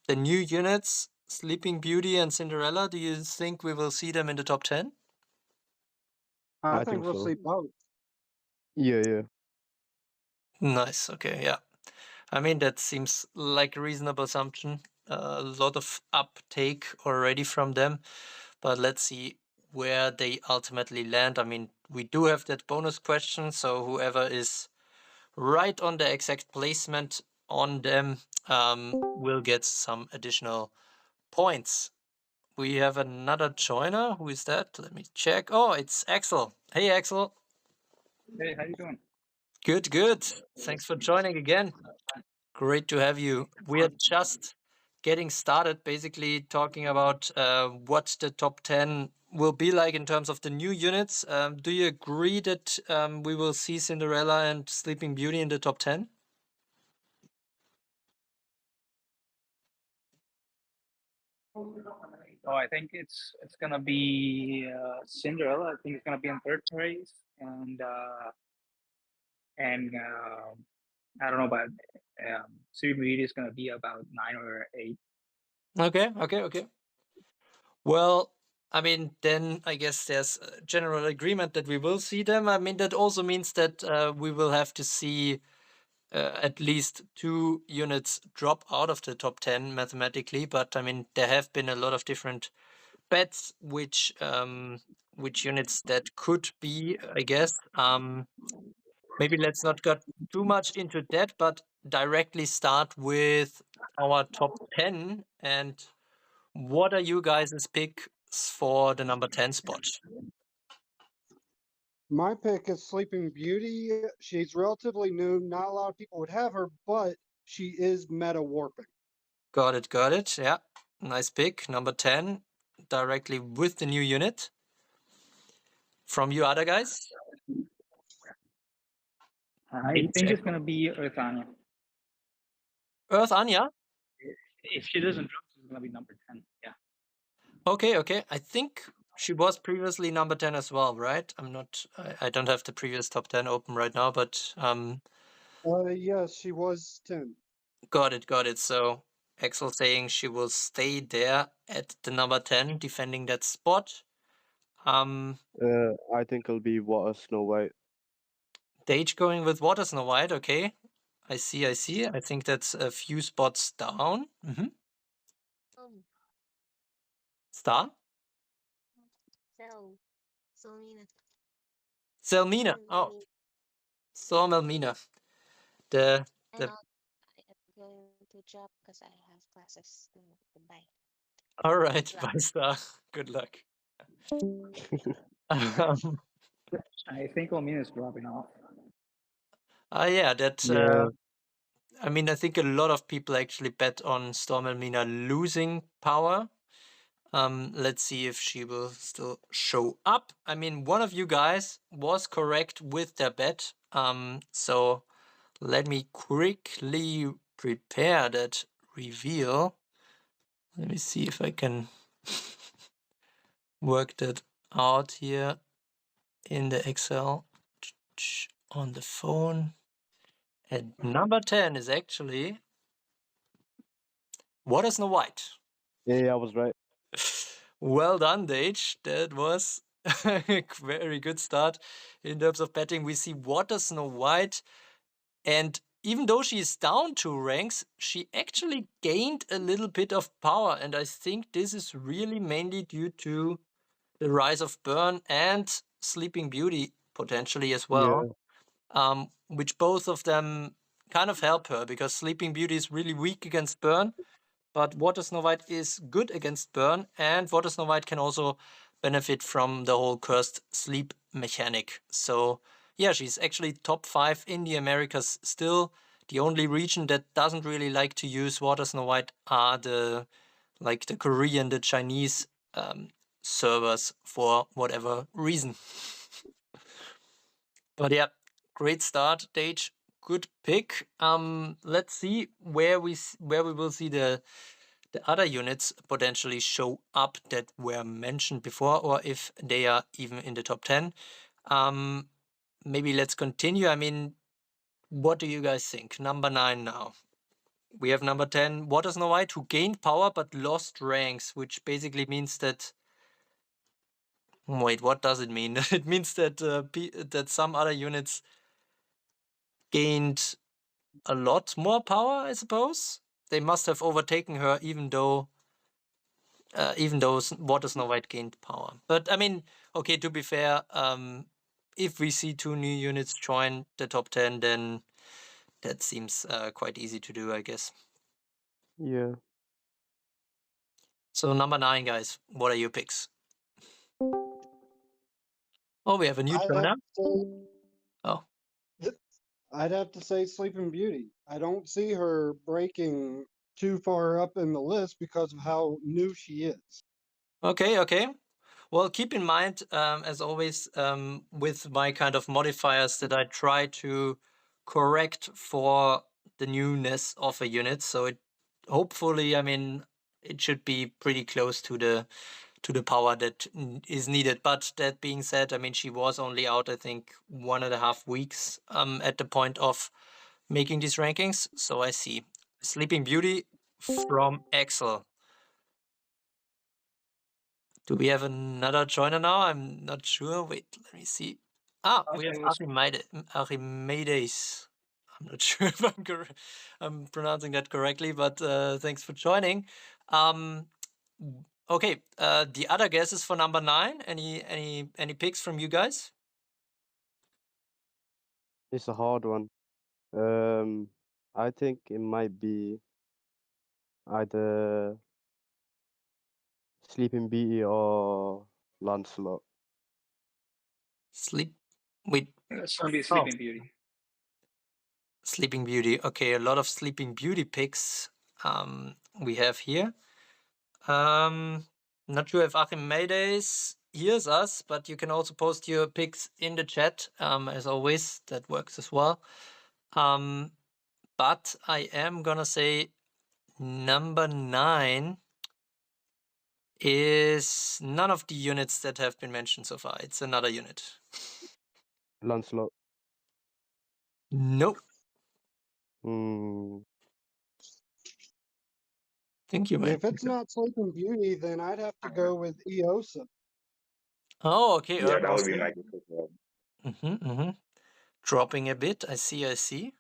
the new units, Sleeping Beauty and Cinderella, do you think we will see them in the top 10? I I think think we'll so. see both. Yeah. Nice. Okay. Yeah. I mean, that seems like a reasonable assumption. A lot of uptake already from them, but let's see where they ultimately land. I mean, we do have that bonus question, so whoever is right on the exact placement on them will get some additional points. We have another joiner. Who is that? Let me check. Oh, it's Axel. Hey, Axel. Hey, how you doing? Good, good. Thanks for joining again. Great to have you. We are just getting started, basically talking about what the top 10 will be like in terms of the new units. Do you agree that we will see Cinderella and Sleeping Beauty in the top 10? Oh, I think it's gonna be Cinderella. I think it's gonna be in third place, and I don't know, but Sleeping Beauty is gonna be about 9 or 8. Okay. Well, I mean, then I guess there's a general agreement that we will see them. I mean, that also means that we will have to see at least 2 units drop out of the top 10 mathematically. But I mean, there have been a lot of different bets which units that could be, I guess. Maybe let's not get too much into that, but directly start with our top 10. And what are you guys' picks for the number 10 spot? My pick is Sleeping Beauty. She's relatively new. Not a lot of people would have her, but she is meta warping. Got it. Yeah, nice pick. Number 10, directly with the new unit. From you other guys? I think it's gonna be Earth Anya. Earth Anya? If she doesn't drop, she's gonna be number 10. Yeah. Okay. I think she was previously number 10 as well, right? I don't have the previous top 10 open right now, but Yes, she was 10. got it. So Axel saying she will stay there at the number 10, defending that spot. I think it'll be Water Snow White. Dage going with Water Snow White, okay. I see. I think that's a few spots down. Star? Selmina. Oh, so Elmina. The I'm going to job because I have classes. Goodbye. all right, bye Star. Good luck. I think Elmina is dropping off. Yeah, that Yeah. I mean, I think a lot of people actually bet on Storm Elmina losing power. Let's see if she will still show up. I mean, one of you guys was correct with their bet. So let me quickly prepare that reveal. Let me see if I can work that out here in the Excel on the phone. And number 10 is actually Water Snow White. Yeah, I was right. Well done, Dage. That was a very good start in terms of betting. We see Water Snow White, and even though she is down 2 ranks, she actually gained a little bit of power, and I think this is really mainly due to the rise of Burn and Sleeping Beauty potentially as well, which both of them kind of help her because Sleeping Beauty is really weak against Burn, but Water Snow White is good against Burn, and Water Snow White can also benefit from the whole cursed sleep mechanic. So yeah, she's actually top 5 in the Americas still. The only region that doesn't really like to use Water Snow White are the Korean, the Chinese servers for whatever reason. But yeah, great start, Dage. Good pick. Let's see where we will see the other units potentially show up that were mentioned before, or if they are even in the top 10. Maybe let's continue. I mean, what do you guys think? Number 9 now. we have number 10, Water Snow White, who gained power but lost ranks, which basically means that. Wait, what does it mean? It means that that some other units gained a lot more power, I suppose. They must have overtaken her, even though Water Snow White gained power. But I mean, okay, to be fair, if we see 2 new units join the top 10, then that seems quite easy to do, I guess. Yeah. So number 9, guys, what are your picks? Oh, we have a new I'd joiner. have to Oh, say, I'd have to say Sleeping Beauty. I don't see her breaking too far up in the list because of how new she is. okay. Well, keep in mind, as always, with my kind of modifiers that I try to correct for the newness of a unit. So it hopefully, I mean, it should be pretty close to the power that is needed. But that being said, I mean, she was only out, I think, 1.5 weeks at the point of making these rankings. So I see Sleeping Beauty from Excel. Do we have another joiner now? I'm not sure. Wait, let me see. We have Archimedes. I'm not sure if I'm pronouncing that correctly, but thanks for joining. Okay, the other guesses for number 9. Any picks from you guys? It's a hard one. I think it might be either Sleeping Beauty or Lancelot. Wait, It's gonna be oh, Sleeping Beauty. Sleeping Beauty. Okay, a lot of Sleeping Beauty picks we have here. Not sure if Archimedes hears us, but you can also post your picks in the chat. As always, that works as well. But I am gonna say number 9 is none of the units that have been mentioned so far. It's another unit. Lancelot. Nope. Hmm. Think you might. If it's not Sleeping Beauty, then I'd have to go with Eosa. Oh, okay. Yeah, that would be my guess as well. Mm-hmm. Dropping a bit. I see.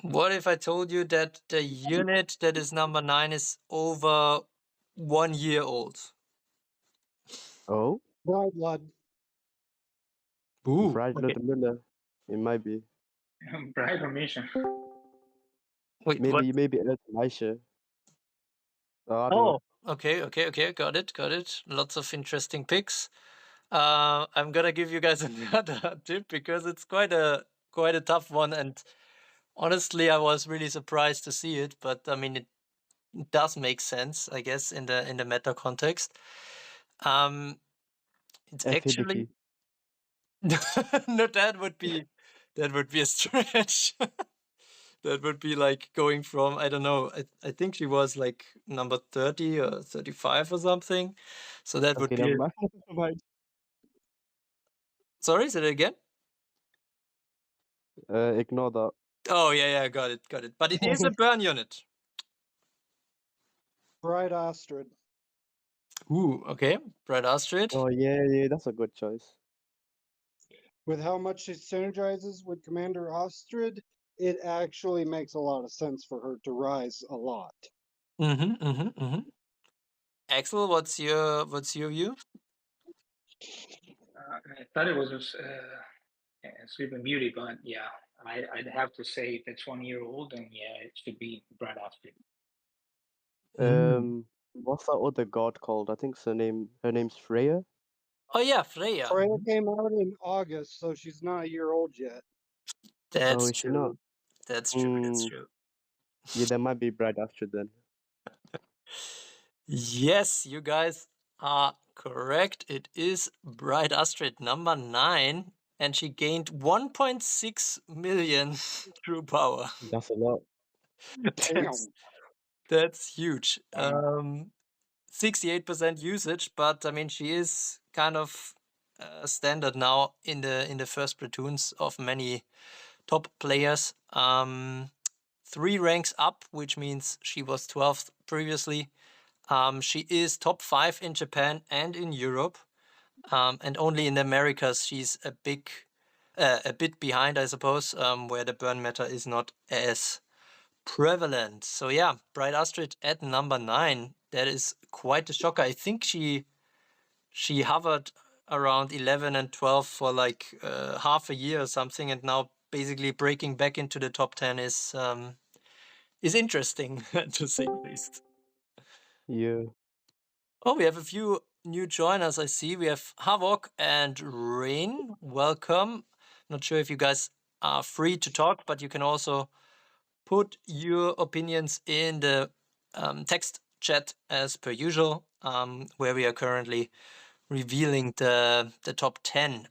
What if I told you that the unit that is number 9 is over 1 year old? Oh, Bride Blood. Ooh, Bride okay. Ludmilla. It might be. Bride or Mysha. Wait, what? Maybe Mysha. I don't know. Okay. Got it. Lots of interesting picks. I'm gonna give you guys another tip because it's quite a tough one, and honestly, I was really surprised to see it. But I mean, it does make sense, I guess, in the meta context. It's actually no, that would be a stretch. That would be like going from, I don't know, I think she was like number 30 or 35 or something. So that would Okay, be never mind. Never mind. Sorry, say it again. Ignore that. Oh yeah, got it. But it is a burn unit. Bride Astrid. Ooh, okay. Brad Astrid. Oh yeah, that's a good choice. With how much she synergizes with Commander Astrid, it actually makes a lot of sense for her to rise a lot. Mm-hmm. Axel, what's your view? I thought it was Sleeping Beauty, but yeah, I'd have to say if it's 1 year old, then yeah, it should be Bride Astrid. What's that other god called? I think her name's Freya. Oh yeah, Freya. Freya came out in August, so she's not a year old yet. That's is she not? true. That's true. Yeah, that might be Bride Astrid then. Yes, you guys are correct. It is Bride Astrid, number 9, and she gained 1.6 million true power. That's a lot. Damn. That's huge. 68% usage, but I mean she is kind of standard now in the first platoons of many top players. 3 ranks up, which means she was 12th previously. She is top 5 in Japan and in Europe. And only in the Americas she's a bit behind, I suppose, where the burn matter is not as prevalent. So yeah, Bright Astrid at number 9. That is quite a shocker. I think she hovered around 11 and 12 for like half a year or something, and now basically breaking back into the top 10 is interesting to say the least. Yeah. Oh, we have a few new joiners. I see we have Havok and Rain. Welcome. Not sure if you guys are free to talk, but you can also put your opinions in the text chat as per usual, where we are currently revealing the top 10.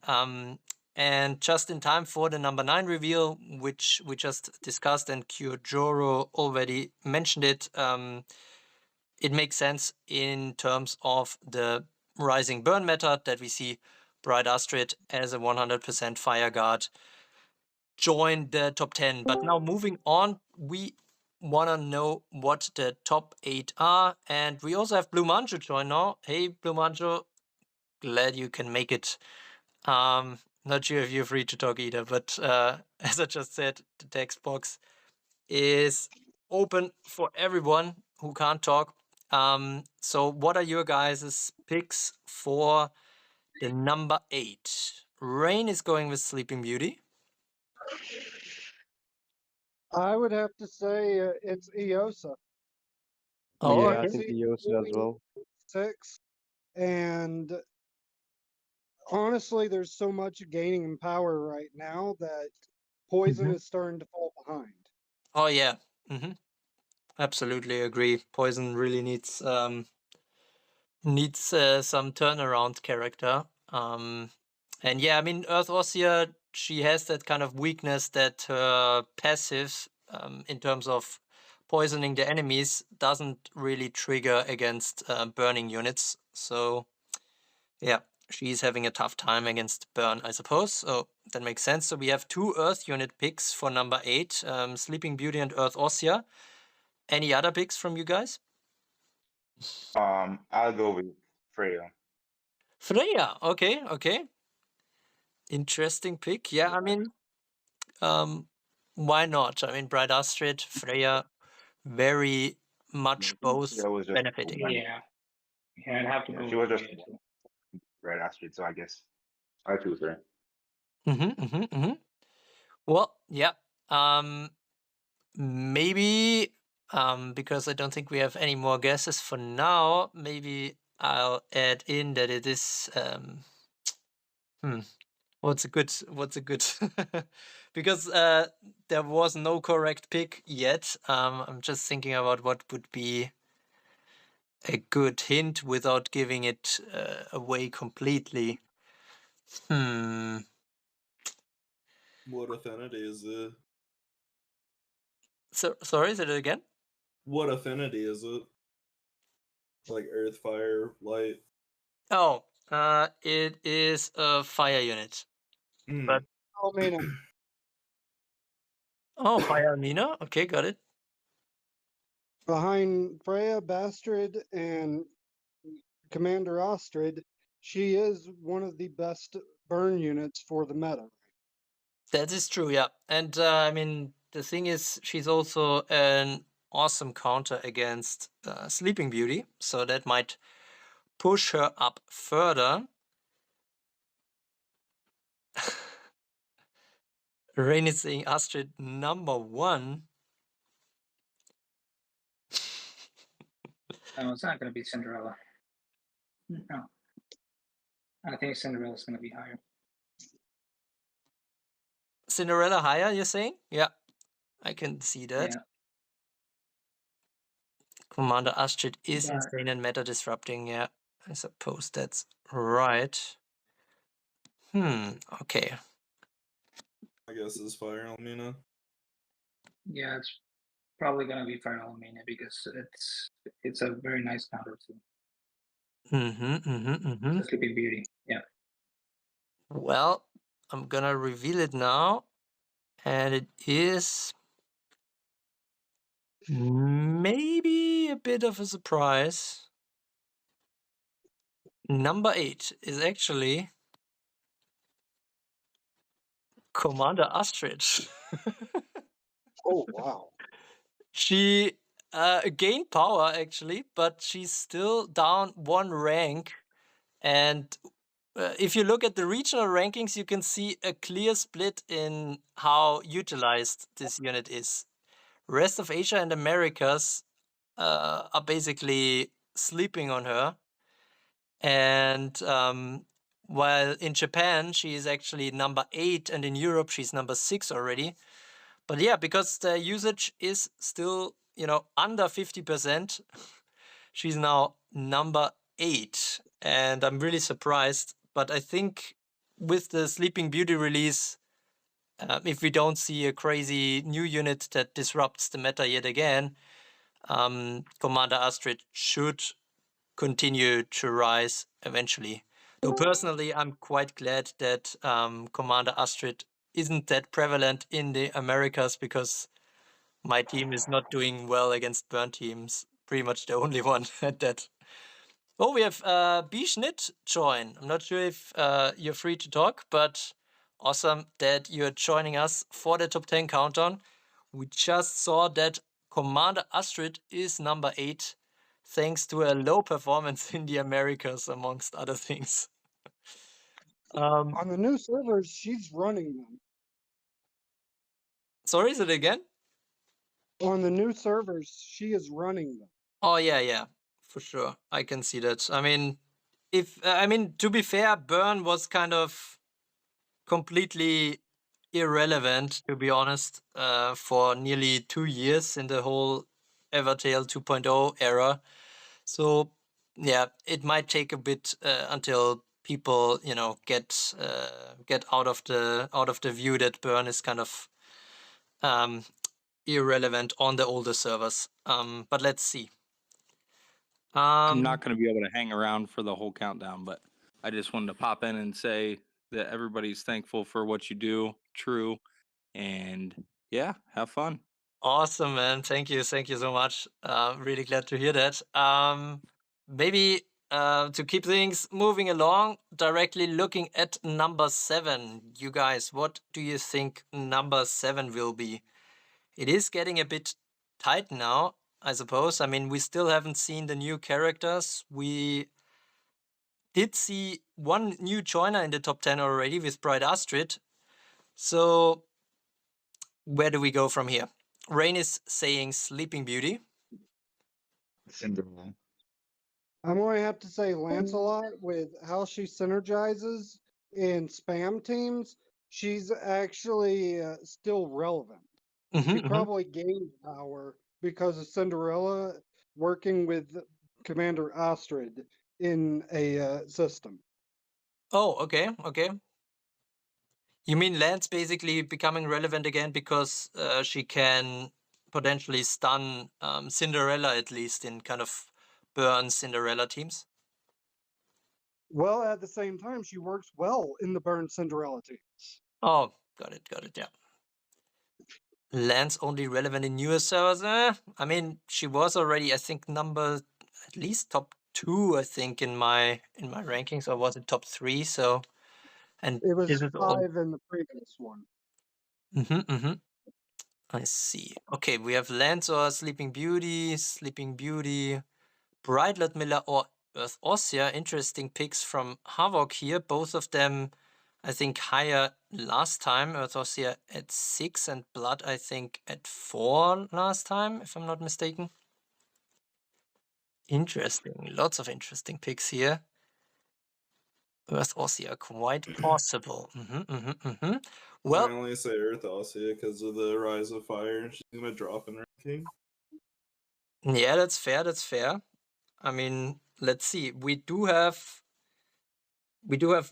And just in time for the number 9 reveal, which we just discussed, and Kyojuro already mentioned it, it makes sense in terms of the rising burn meta that we see Bright Astrid as a 100% fire guard join the top 10. But now moving on, we want to know what the top 8 are. And we also have Blue Manjo join now. Hey, Blue Manjo, glad you can make it. Not sure if you're free to talk either, but as I just said, the text box is open for everyone who can't talk. So what are your guys' picks for the number 8? Rain is going with Sleeping Beauty. I would have to say it's Eosa. Oh, Yeah, I okay. think She's Eosa as well. 6, and honestly, there's so much gaining in power right now that poison is starting to fall behind. Oh, yeah. Absolutely agree. Poison really needs some turnaround character. And yeah, I mean, Earth Ossia, she has that kind of weakness that her passive, in terms of poisoning the enemies, doesn't really trigger against burning units. So yeah, she's having a tough time against burn, I suppose. So that makes sense. So we have 2 Earth unit picks for number 8, Sleeping Beauty and Earth Ossia. Any other picks from you guys? I'll go with Freya. Freya, okay. Interesting pick. Yeah, I mean, why not? I mean, Bright Astrid, Freya, very much both Freya was just benefiting. Yeah, I'd have to yeah, go she with was just Freya too. right Astrid, so I guess I choose her. Well, yeah. Maybe because I don't think we have any more guesses for now, maybe I'll add in that it is what's a good because there was no correct pick yet. I'm just thinking about what would be a good hint without giving it away completely. What affinity is it? So sorry, say that again. What affinity is it? Like earth, fire, light? Oh, it is a fire unit. But Elmina. oh, fire Elmina. Okay, got it. Behind Freya, Bastard, and Commander Astrid, she is one of the best burn units for the meta. That is true, yeah. And I mean, the thing is, she's also an awesome counter against Sleeping Beauty, so that might push her up further. Rain is saying Astrid number 1. No, it's not going to be Cinderella. No, I think Cinderella's going to be higher. Cinderella higher, you're saying? Yeah, I can see that. Yeah, Commander Astrid is but insane and meta disrupting, yeah. I suppose that's right. Okay. I guess is Fire Elmina. yeah, it's probably going to be Fire Elmina because it's a very nice counter to Sleeping Beauty. Yeah. Well, I'm gonna reveal it now. And it is maybe a bit of a surprise. Number 8 is actually Commander Astrid. Oh, wow. She gained power actually, but she's still down 1 rank. And if you look at the regional rankings, you can see a clear split in how utilized this unit is. Rest of Asia and Americas are basically sleeping on her. And while in Japan, she is actually number 8, and in Europe, she's number 6 already. But yeah, because the usage is still, under 50%, she's now number 8. And I'm really surprised. But I think with the Sleeping Beauty release, if we don't see a crazy new unit that disrupts the meta yet again, Commander Astrid should continue to rise eventually. Though personally, I'm quite glad that Commander Astrid isn't that prevalent in the Americas, because my team is not doing well against burn teams. Pretty much the only one at that. Oh, we have Bschnitt join. I'm not sure if you're free to talk, but awesome that you're joining us for the top 10 countdown. We just saw that Commander Astrid is number 8, thanks to a low performance in the Americas, amongst other things. On the new servers, she's running them. Sorry, is it again? On the new servers, she is running them. Oh yeah, for sure. I can see that. I mean, to be fair, burn was kind of completely irrelevant, to be honest, for nearly 2 years in the whole Evertale 2.0 era. So yeah, it might take a bit until people, get out of the view that burn is kind of irrelevant on the older servers. But let's see. I'm not going to be able to hang around for the whole countdown, but I just wanted to pop in and say that everybody's thankful for what you do, TRU, and yeah, have fun. Awesome, man. Thank you so much. Really glad to hear that. Maybe to keep things moving along, directly looking at number 7. You guys, what do you think number 7 will be? It is getting a bit tight now, I suppose. I mean, we still haven't seen the new characters. We did see one new joiner in the top 10 already with Bright Astrid. So where do we go from here? Rain is saying Sleeping Beauty. Cinderella. I'm going to have to say Lancelot, with how she synergizes in spam teams. She's actually still relevant. She probably gained power because of Cinderella working with Commander Astrid in a system. Oh, okay. You mean Lance basically becoming relevant again because she can potentially stun Cinderella, at least in kind of burn Cinderella teams? Well, at the same time, she works well in the burn Cinderella teams. Oh, got it, yeah. Lance only relevant in newer servers? I mean, she was already, I think, number at least top 2, I think, in my rankings, or was it top 3? So, and It was this is all. 5 in the previous one. I see. Okay, we have Lance or Sleeping Beauty, Bright Ludmilla or Earth Ossia. Interesting picks from Havok here. Both of them, I think, higher last time. Earth Ossia at 6 and Blood, I think, at 4 last time, if I'm not mistaken. Interesting. Lots of interesting picks here. Earth Ossia, quite possible. Well, I only say Earth Ossia because of the Rise of Fire. She's gonna drop in ranking. yeah, that's fair. I mean, let's see. We do have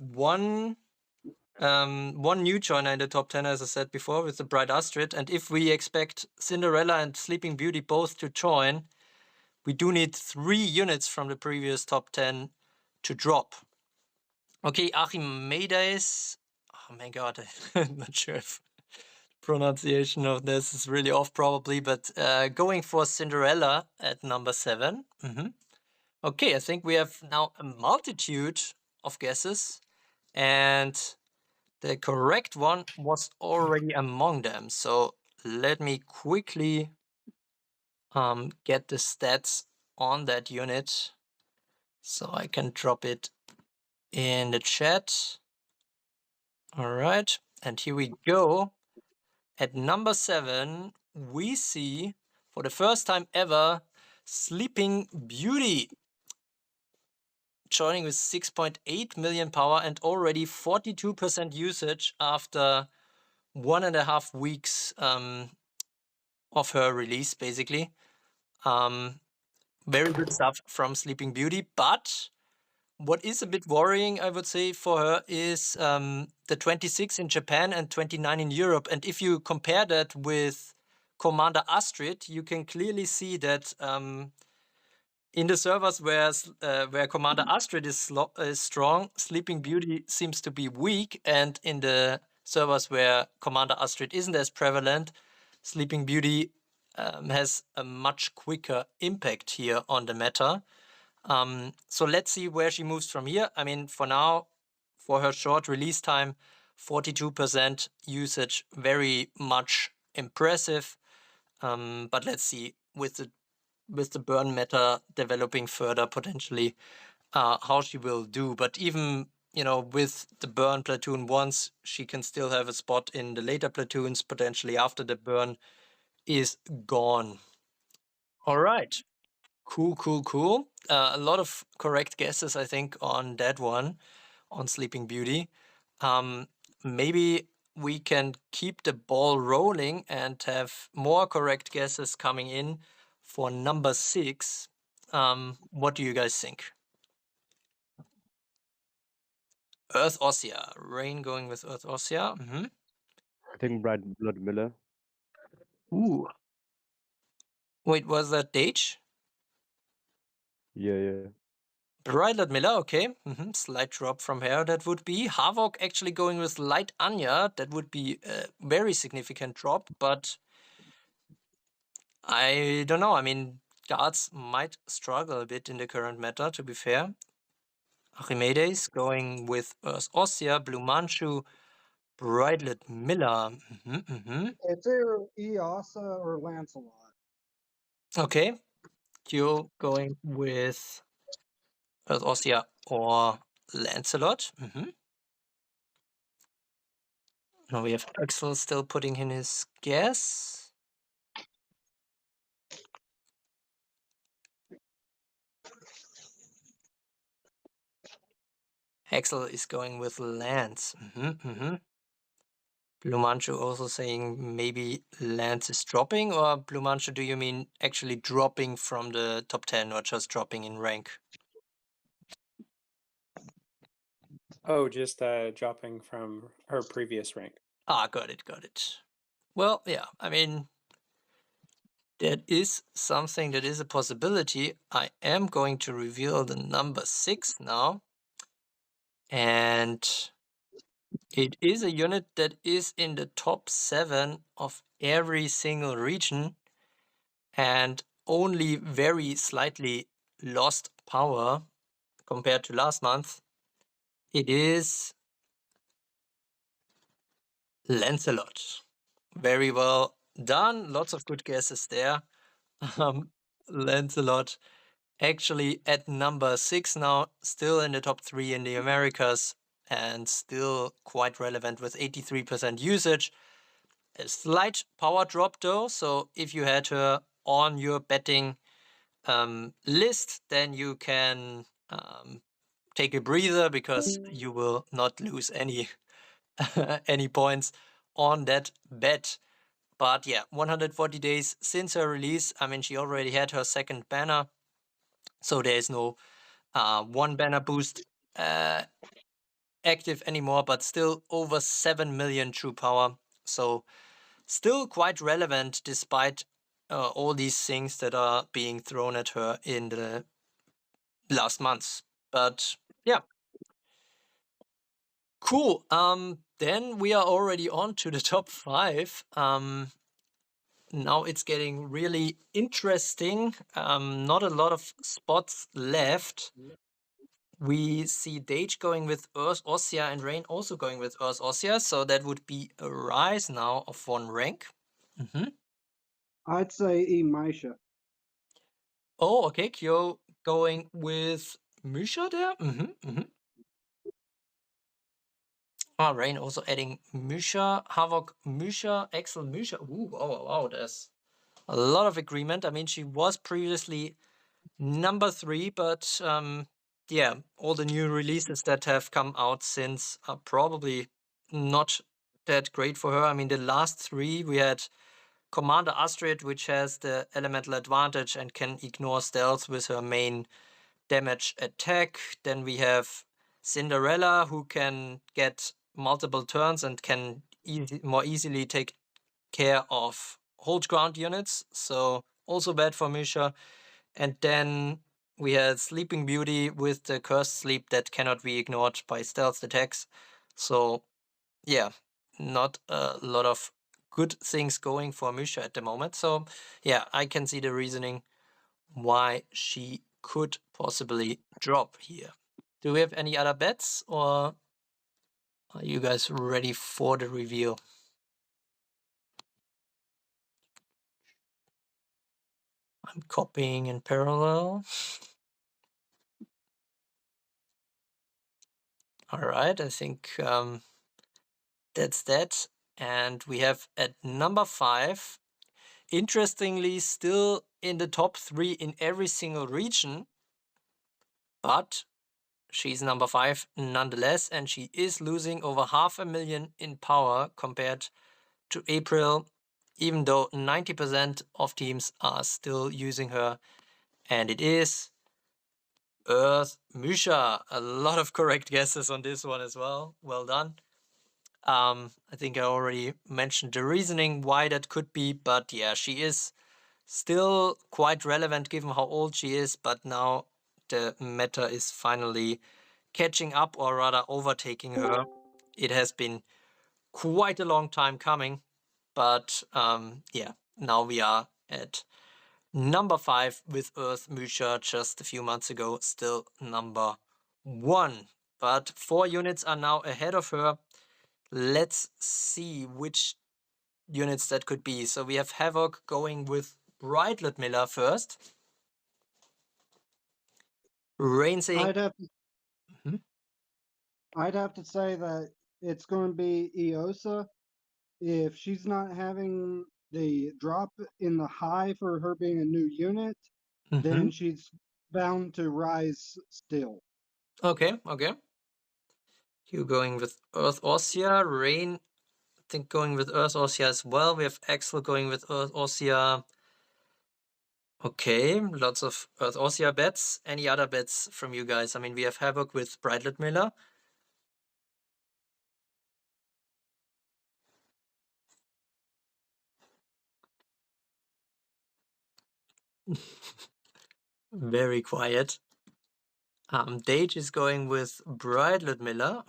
one new joiner in the top 10, as I said before, with the Bright Astrid. And if we expect Cinderella and Sleeping Beauty both to join, we do need 3 units from the previous top 10 to drop. Okay, Archimedes. Oh my god, I'm not sure if pronunciation of this is really off probably, but going for Cinderella at number 7. Okay, I think we have now a multitude of guesses, and the correct one was already among them. So let me quickly get the stats on that unit so I can drop it in the chat. All right, and here we go. At number 7, we see for the first time ever Sleeping Beauty joining with 6.8 million power and already 42% usage after 1.5 weeks of her release, basically. Very good stuff from Sleeping Beauty, but what is a bit worrying, I would say, for her is the 26 in Japan and 29 in Europe. And if you compare that with Commander Astrid, you can clearly see that in the servers where Commander Astrid is strong, Sleeping Beauty seems to be weak. And in the servers where Commander Astrid isn't as prevalent, Sleeping Beauty has a much quicker impact here on the meta. So let's see where she moves from here. I mean, for now, for her short release time, 42% usage, very much impressive. But let's see with the burn meta developing further potentially how she will do. But even with the burn platoon once, she can still have a spot in the later platoons potentially after the burn is gone. All right. Cool. A lot of correct guesses, I think, on that one, on Sleeping Beauty. Maybe we can keep the ball rolling and have more correct guesses coming in for number 6. What do you guys think? Earth Ossia. Rain going with Earth Ossia. I think Brad Ludmilla. Ooh. Wait, was that Dage? Yeah. Bright Ludmilla, okay. Slight drop from her, that would be. Havok actually going with Light Anya, that would be a very significant drop, but I don't know. I mean, guards might struggle a bit in the current meta, to be fair. Archimedes going with Earth Ossia, Blue Manchu, Bright Ludmilla. It's either Eosa or Lancelot. Okay. Q going with Earth Ossia or Lancelot. Now we have Axel still putting in his guess. Axel is going with Lance. Blue Manchu also saying maybe Lance is dropping, or Blue Manchu, do you mean actually dropping from the top 10 or just dropping in rank? Oh, just dropping from her previous rank. Got it. Well, yeah, I mean, that is something that is a possibility. I am going to reveal the number 6 now. And it is a unit that is in the top 7 of every single region and only very slightly lost power compared to last month. It is Lancelot. Very well done. Lots of good guesses there. Lancelot actually at number 6 now, still in the top 3 in the Americas and still quite relevant with 83% usage. A slight power drop though, so if you had her on your betting list, then you can take a breather because you will not lose any any points on that bet. But yeah, 140 days since her release. I mean, she already had her second banner, so there is no one banner boost active anymore, but still over 7 million true power. So still quite relevant despite all these things that are being thrown at her in the last months. But yeah, Cool. Then we are already on to the top 5. Now it's getting really interesting. Not a lot of spots left. We see Dage going with Earth Ossia and Rain also going with Earth Ossia. So that would be a rise now of 1 rank. I'd say Mysha. Oh, okay. Kyo going with Mysha there. Rain also adding Mysha, Havok, Mysha, Axel, Mysha. Ooh, wow. There's a lot of agreement. I mean, she was previously number 3, but yeah, all the new releases that have come out since are probably not that great for her. I mean, the last 3 we had Commander Astrid, which has the elemental advantage and can ignore stealth with her main damage attack. Then we have Cinderella, who can get multiple turns and can more easily take care of hold ground units. So also bad for Mysha. And then we had Sleeping Beauty with the cursed sleep that cannot be ignored by stealth attacks. So yeah, not a lot of good things going for Mysha at the moment. So yeah, I can see the reasoning why she could possibly drop here. Do we have any other bets, or are you guys ready for the reveal? I'm copying in parallel. All right, I think that's that. And we have at number 5, interestingly, still in the top 3 in every single region, but she's number 5 nonetheless, and she is losing over 500,000 in power compared to April, even though 90% of teams are still using her. And it is Earth Mysha. A lot of correct guesses on this one as well. Well done. I think I already mentioned the reasoning why that could be, but yeah, she is still quite relevant given how old she is, but now the meta is finally catching up, or rather overtaking her. It has been quite a long time coming, but yeah, now we are at number 5 with Earth Mysha just a few months ago, still number 1. But 4 units are now ahead of her. Let's see which units that could be. So we have Havoc going with Bright Ludmilla first. Rain saying... I'd have to say that it's going to be Eosa. If she's not having the drop in the high for her being a new unit, then she's bound to rise still. Okay. You going with Earth Ossia. Rain, I think, going with Earth Ossia as well. We have Axel going with Earth Ossia. Okay, lots of Earth Ossia bets. Any other bets from you guys? I mean, we have Havoc with Bright Ludmilla. Very quiet. Dage is going with Bright Ludmilla.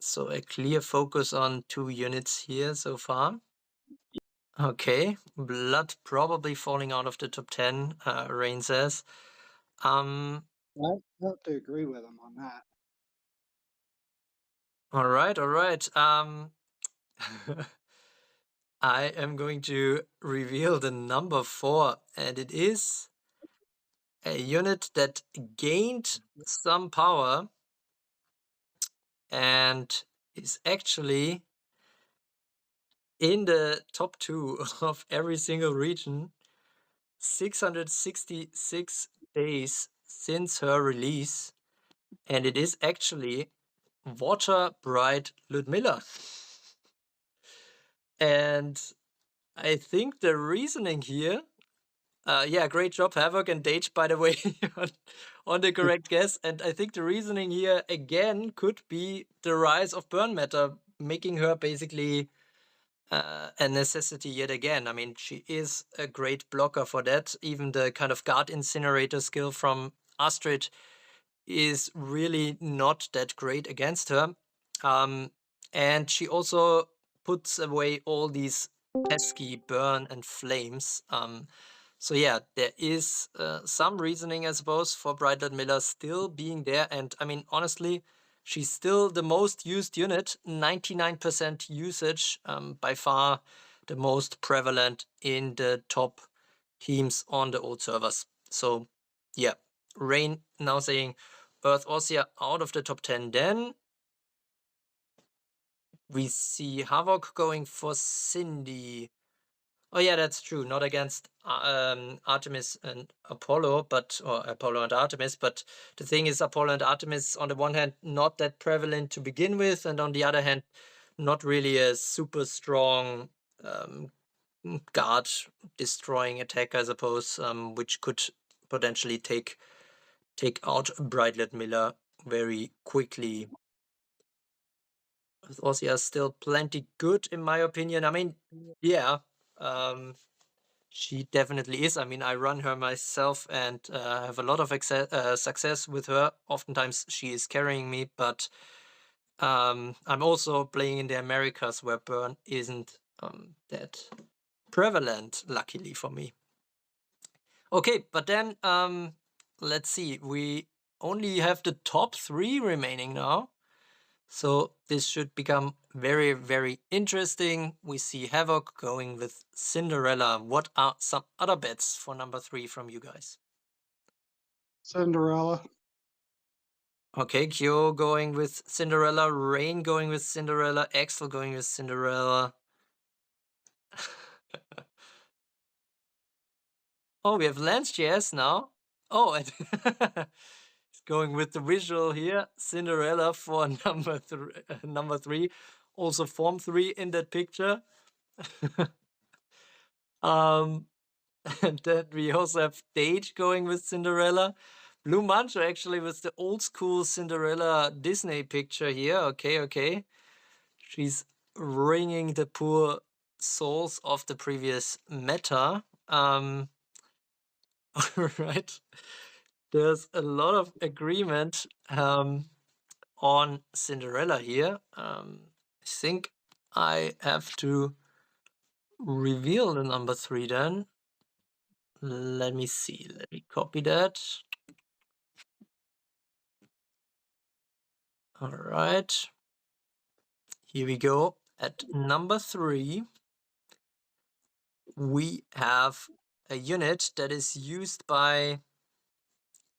So a clear focus on 2 units here so far. Okay, Blood probably falling out of the top 10, Rain says. I have to agree with him on that. All right. I am going to reveal the number 4, and it is a unit that gained some power and is actually in the top 2 of every single region. 666 days since her release, and it is actually Water Bright Ludmilla. And I think the reasoning here, yeah, great job, Havoc and Dage, by the way, on the correct guess. And I think the reasoning here again could be the rise of burn matter, making her basically a necessity yet again. I mean, she is a great blocker for that. Even the kind of guard incinerator skill from Astrid is really not that great against her. And she also puts away all these pesky burn and flames. So yeah, there is some reasoning, I suppose, for Bright Ludmilla still being there. And I mean, honestly, she's still the most used unit, 99% usage, by far the most prevalent in the top teams on the old servers. So yeah, Rain now saying Earth Ossia out of the top 10. Then we see Havok going for Cindy. Oh yeah, that's true. Not against Artemis and Apollo, or Apollo and Artemis. But the thing is, Apollo and Artemis, on the one hand, not that prevalent to begin with, and on the other hand, not really a super strong guard destroying attack, I suppose, which could potentially take out Bright Ludmilla very quickly. Ossia is still plenty good, in my opinion. I mean, yeah, she definitely is. I mean, I run her myself and have a lot of success with her. Oftentimes, she is carrying me, but I'm also playing in the Americas where burn isn't that prevalent, luckily for me. Okay, but then let's see. We only have the top 3 remaining now. So this should become very, very interesting. We see Havok going with Cinderella. What are some other bets for number 3 from you guys? Cinderella. Okay, Kyo going with Cinderella, Rain going with Cinderella, Axel going with Cinderella. Oh, we have Lance JS now. Oh, and he's going with the visual here. Cinderella for number 3. Also form 3 in that picture. And then we also have Dage going with Cinderella. Blue Mancho actually with the old school Cinderella Disney picture here. Okay. She's wringing the poor souls of the previous meta. All right. There's a lot of agreement on Cinderella here. I think I have to reveal the number 3 then. Let me see. Let me copy that. All right. Here we go. At number 3, we have a unit that is used by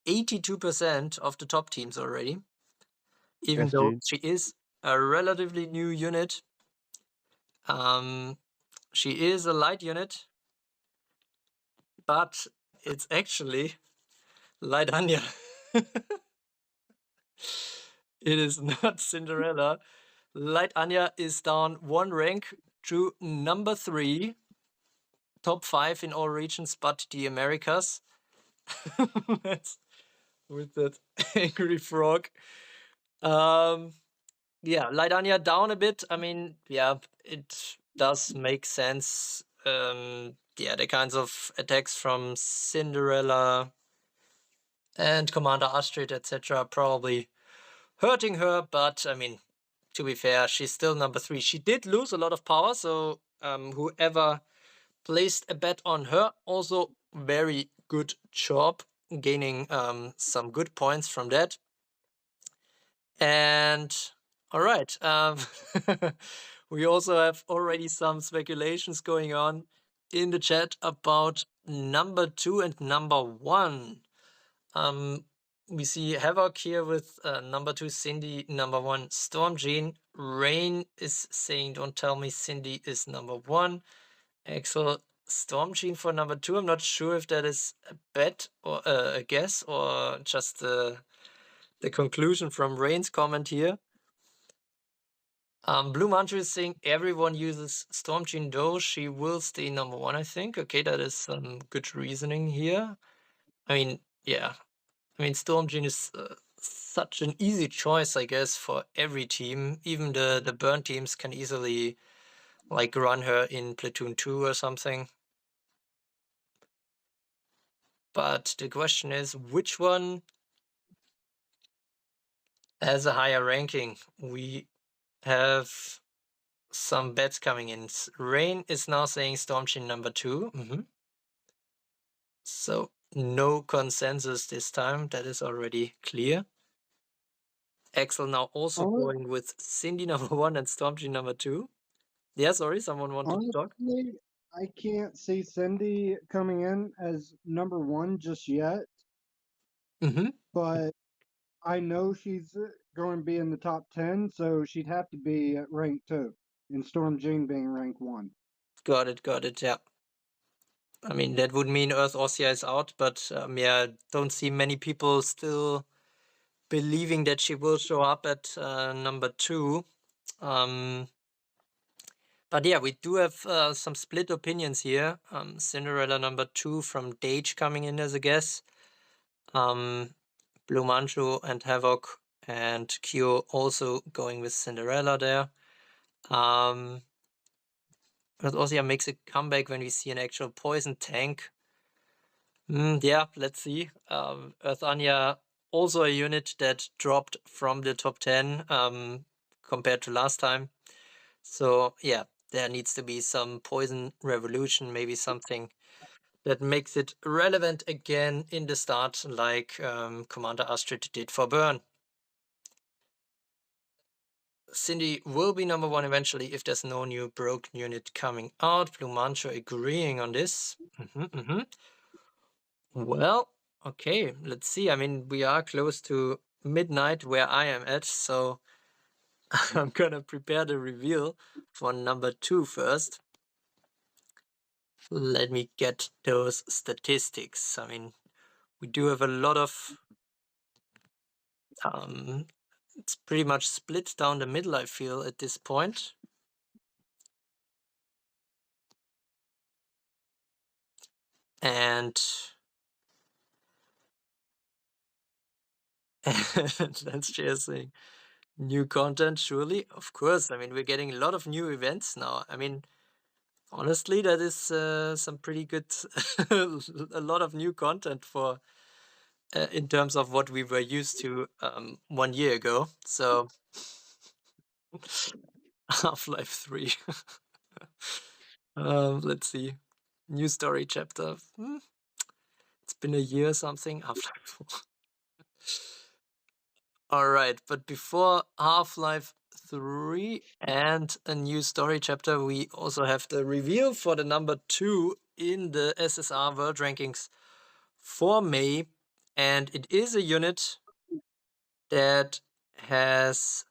82% of the top teams already. Even though Jeanne. she is a relatively new unit. She is a light unit, but it's actually Light Anya. It is not Cinderella. Light Anya is down 1 rank to number 3. Top 5 in all regions but the Americas. That's with that angry frog. Yeah, Light Anya down a bit. I mean, yeah, it does make sense. Yeah, the kinds of attacks from Cinderella and Commander Astrid, etc., probably hurting her, but I mean, to be fair, she's still number 3. She did lose a lot of power, so whoever placed a bet on her, also very good job, gaining some good points from that. And all right, we also have already some speculations going on in the chat about number 2 and number 1. We see Havok here with number 2 Cindy, number 1 Storm Jeanne. Rain is saying, don't tell me Cindy is number 1. Axel, Storm Jeanne for number 2. I'm not sure if that is a bet or a guess or just the conclusion from Rain's comment here. Blue Mantra is saying everyone uses Storm Jeanne, though she will stay number 1, I think. Okay, that is some good reasoning here. I mean, yeah. I mean, Storm Jeanne is such an easy choice, I guess, for every team. Even the burn teams can easily like run her in Platoon 2 or something. But the question is, which one has a higher ranking. We have some bets coming in. Rain is now saying Storm Jeanne number 2. So no consensus this time. That is already clear. Axel now also going with Cindy number 1 and Storm Jeanne number 2. Yeah, sorry, someone wanted to talk. Honestly, I can't see Cindy coming in as number 1 just yet, but I know she's going to be in the top 10, so she'd have to be at rank 2, and Storm Jeanne being rank 1. Got it, yeah. I mean, that would mean Earth Ossia is out, but yeah, don't see many people still believing that she will show up at number 2. But yeah, we do have some split opinions here. Cinderella number 2 from Dage coming in as a guess. Blue Manchu and Havoc and Q also going with Cinderella there. But Ossia makes a comeback when we see an actual poison tank. Yeah, let's see. Earth Anya, also a unit that dropped from the top 10 compared to last time. So yeah, there needs to be some poison revolution, maybe something that makes it relevant again in the start, like Commander Astrid did for Burn. Cindy will be number 1 eventually if there's no new broken unit coming out. Blue Mancho agreeing on this. Well, okay, let's see. I mean, we are close to midnight where I am at, so I'm gonna prepare the reveal for number 2 first. Let me get those statistics. I mean, we do have a lot of... it's pretty much split down the middle, I feel, at this point. And that's just saying new content, surely. Of course, I mean, we're getting a lot of new events now. I mean, honestly, that is some pretty good, a lot of new content for in terms of what we were used to 1 year ago. So Half-Life 3. Let's see. New story chapter. It's been a year or something. Half-Life 4. All right, but before Half-Life 3 and a new story chapter, we also have the reveal for the number 2 in the SSR World Rankings for May. And it is a unit that has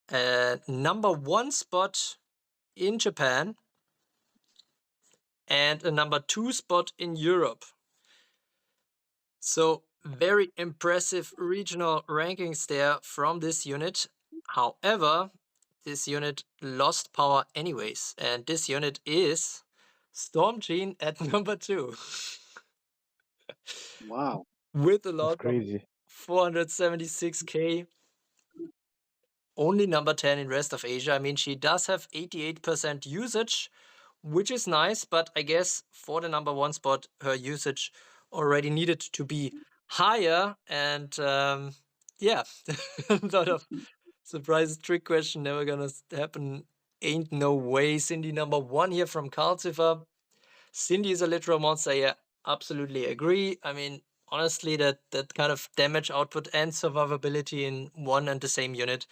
a number 1 spot in Japan and a number 2 spot in Europe. So very impressive regional rankings there from this unit. However, this unit lost power anyways, and this unit is Storm Jeanne at number 2. Wow. With a That's loss of crazy. 476k. Only number 10 in rest of Asia. I mean, she does have 88% usage, which is nice, but I guess for the number 1 spot, her usage already needed to be higher. And yeah, a lot of surprise trick question never gonna happen. Ain't no way. Cindy number 1 here from Calcifer. Cindy is a literal monster. Yeah, absolutely agree. I mean, honestly, that kind of damage output and survivability in one and the same unit,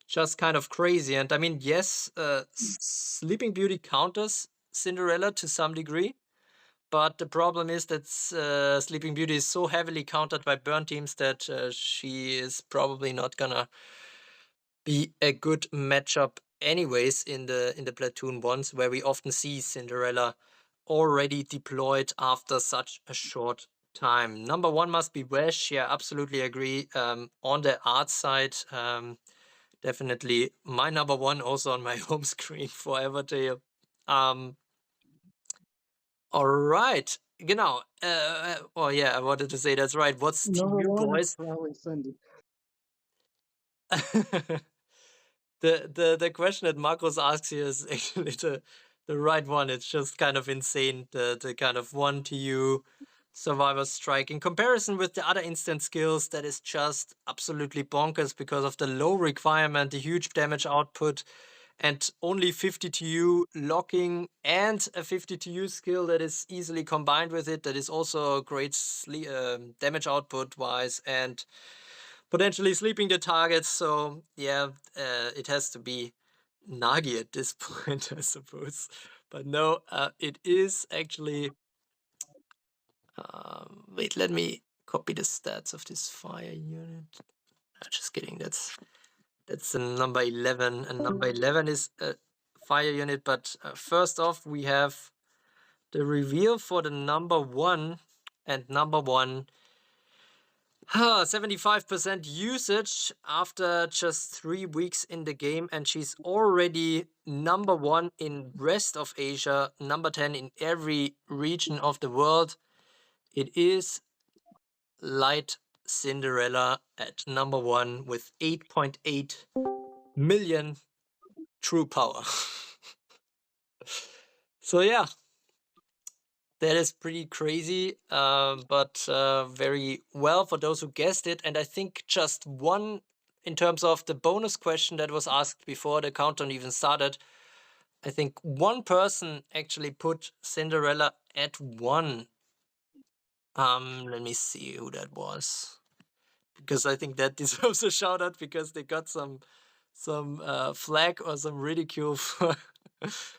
just kind of crazy. And I mean, yes, Sleeping Beauty counters Cinderella to some degree, but the problem is that Sleeping Beauty is so heavily countered by burn teams that she is probably not gonna be a good matchup anyways in the platoon ones, where we often see Cinderella already deployed after such a short time. Number 1 must be Wesh. Yeah, absolutely agree. On the art side, definitely my number 1 also on my home screen for Evertale. All right. Genau. Oh yeah, I wanted to say that's right. What's Number TRU, 1 boys? is probably Cindy. The question that Marcos asks here is actually the right one. It's just kind of insane. The kind of 1 TU Survivor Strike. In comparison with the other instant skills, that is just absolutely bonkers because of the low requirement, the huge damage output, and only 50 TU locking and a 50 TU skill that is easily combined with it. That is also a great damage output wise and potentially sleeping the targets. So yeah, it has to be Nagi at this point, I suppose. But no, it is actually. Wait, let me copy the stats of this fire unit. Just kidding. That's the number 11, and number 11 is a fire unit. But first off, we have the reveal for the number 1, and number 1. 75% usage after just 3 weeks in the game, and she's already number 1 in rest of Asia, number 10 in every region of the world. It is Light Cinderella at number 1 with 8.8 million true power. So yeah, that is pretty crazy, but very well for those who guessed it. And I think just one, in terms of the bonus question that was asked before the countdown even started, I think one person actually put Cinderella at 1. Let me see who that was, because I think that deserves a shout out because they got some flag or some ridicule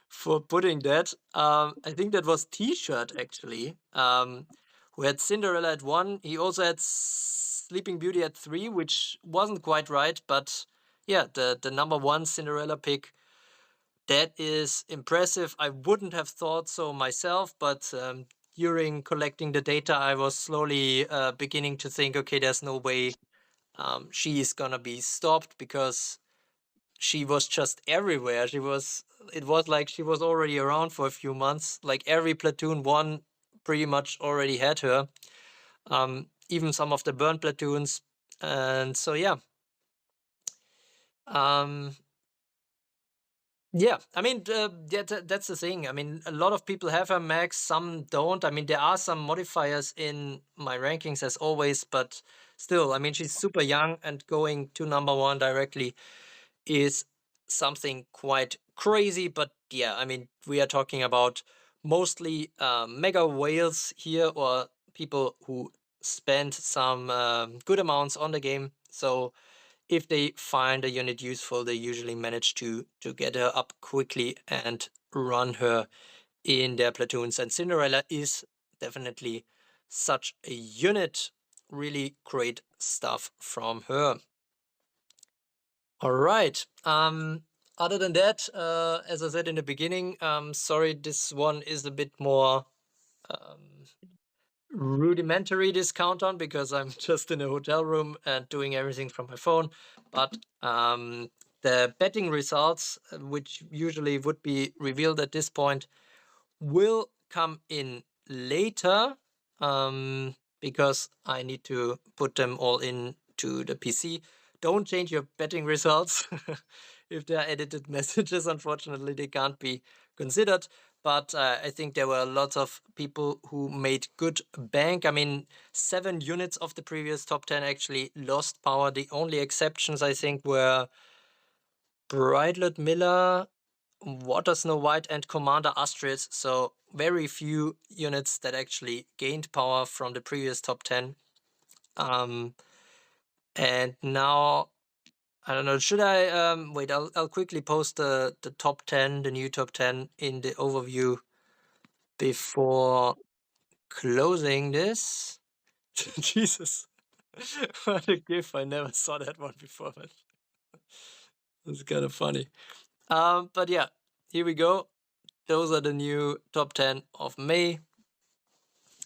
for putting that. I think that was T-shirt actually, who had Cinderella at 1. He also had Sleeping Beauty at 3, which wasn't quite right, but yeah, the number 1 Cinderella pick, that is impressive. I wouldn't have thought so myself, but during collecting the data, I was slowly beginning to think, okay, there's no way she is gonna be stopped because she was just everywhere. It was like she was already around for a few months. Like every platoon 1 pretty much already had her. Even some of the burn platoons. And so yeah. Yeah, I mean, that's the thing. I mean, a lot of people have her max, some don't. I mean, there are some modifiers in my rankings as always, but still, I mean, she's super young, and going to number 1 directly is something quite crazy. But yeah, I mean, we are talking about mostly mega whales here, or people who spend some good amounts on the game. So if they find a unit useful, they usually manage to get her up quickly and run her in their platoons. And Cinderella is definitely such a unit. Really great stuff from her. All right. Other than that, as I said in the beginning, sorry, this one is a bit more rudimentary, this countdown, because I'm just in a hotel room and doing everything from my phone. But the betting results, which usually would be revealed at this point, will come in later, because I need to put them all into the PC. Don't change your betting results. If they are edited messages, unfortunately, they can't be considered. But I think there were lots of people who made good bank. I mean, 7 units of the previous top 10 actually lost power. The only exceptions, I think, were Bride Ludmilla, Water Snow White, and Commander Astrid. So very few units that actually gained power from the previous top 10. And now, I don't know, should I wait, I'll quickly post the top 10, the new top 10 in the overview before closing this. Jesus. What a gif. I never saw that one before, but it's kind of funny. But yeah, here we go. Those are the new top 10 of May.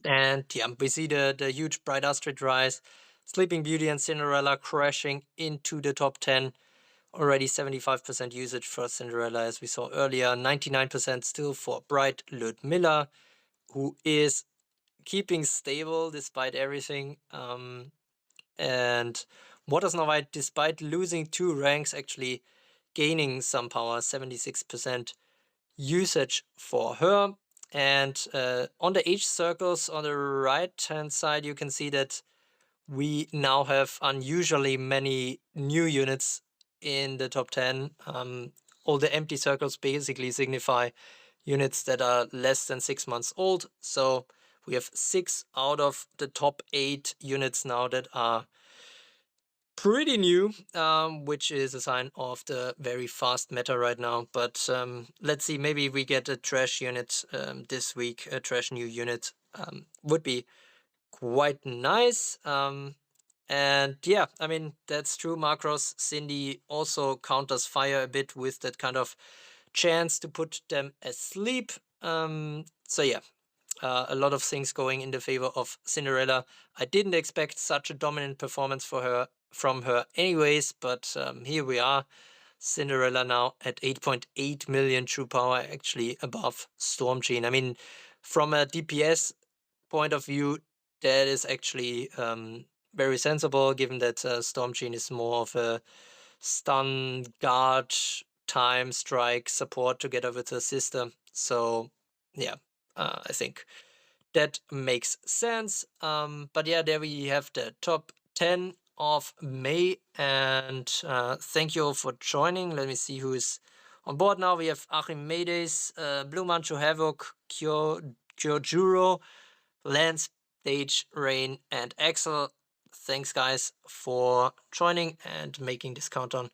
And yeah, we see the huge Bright Astrid rise. Sleeping Beauty and Cinderella crashing into the top 10. Already 75% usage for Cinderella, as we saw earlier. 99% still for Bright Ludmilla, who is keeping stable despite everything. And Water Snow White, despite losing 2 ranks, actually gaining some power, 76% usage for her. And on the age circles on the right-hand side, you can see that we now have unusually many new units in the top 10. All the empty circles basically signify units that are less than 6 months old. So we have 6 out of the top 8 units now that are pretty new, which is a sign of the very fast meta right now. But let's see, maybe we get a trash unit this week, a trash new unit. Would be quite nice. And yeah, I mean, that's true. Macros, Cindy also counters fire a bit with that kind of chance to put them asleep. So yeah, a lot of things going in the favor of Cinderella. I didn't expect such a dominant performance from her anyways, but here we are. Cinderella now at 8.8 million true power, actually above Storm Jeanne. I mean, from a DPS point of view, that is actually very sensible, given that Storm Jeanne is more of a stun, guard, time, strike, support together with her sister. So yeah, I think that makes sense. But yeah, there we have the top 10 of May. And thank you all for joining. Let me see who is on board now. We have Achim Maydays, Blue Mancho Havoc, Kyojuro, Lance, Stage, Rain, and Axel. Thanks, guys, for joining and making this countdown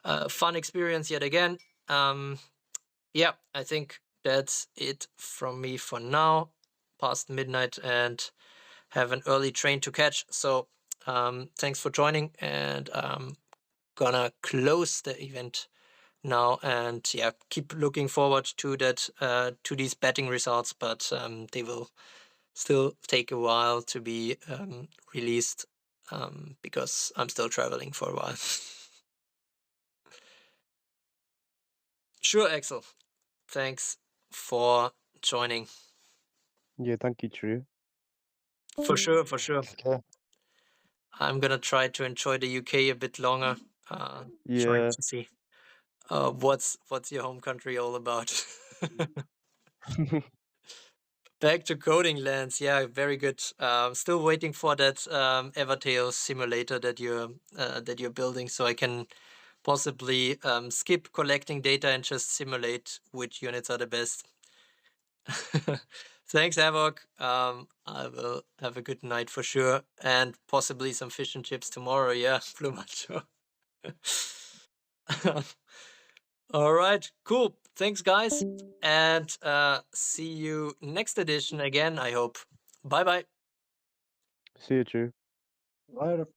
a fun experience yet again. Yeah, I think that's it from me for now. Past midnight and have an early train to catch. So thanks for joining, and I'm gonna close the event now. And yeah, keep looking forward to that to these betting results, but they will still take a while to be released because I'm still traveling for a while. Sure, Axel. Thanks for joining. Yeah, thank you, TRU. For sure, for sure. Okay. I'm gonna try to enjoy the UK a bit longer. Trying Yeah. to see what's your home country all about. Back to coding lands, yeah, very good. Still waiting for that Evertale simulator that you're building, so I can possibly skip collecting data and just simulate which units are the best. Thanks, Havoc. I will have a good night for sure, and possibly some fish and chips tomorrow. Yeah, Blue Macho. All right, cool. Thanks, guys, and see you next edition again, I hope. Bye bye. See you, TRU. Later.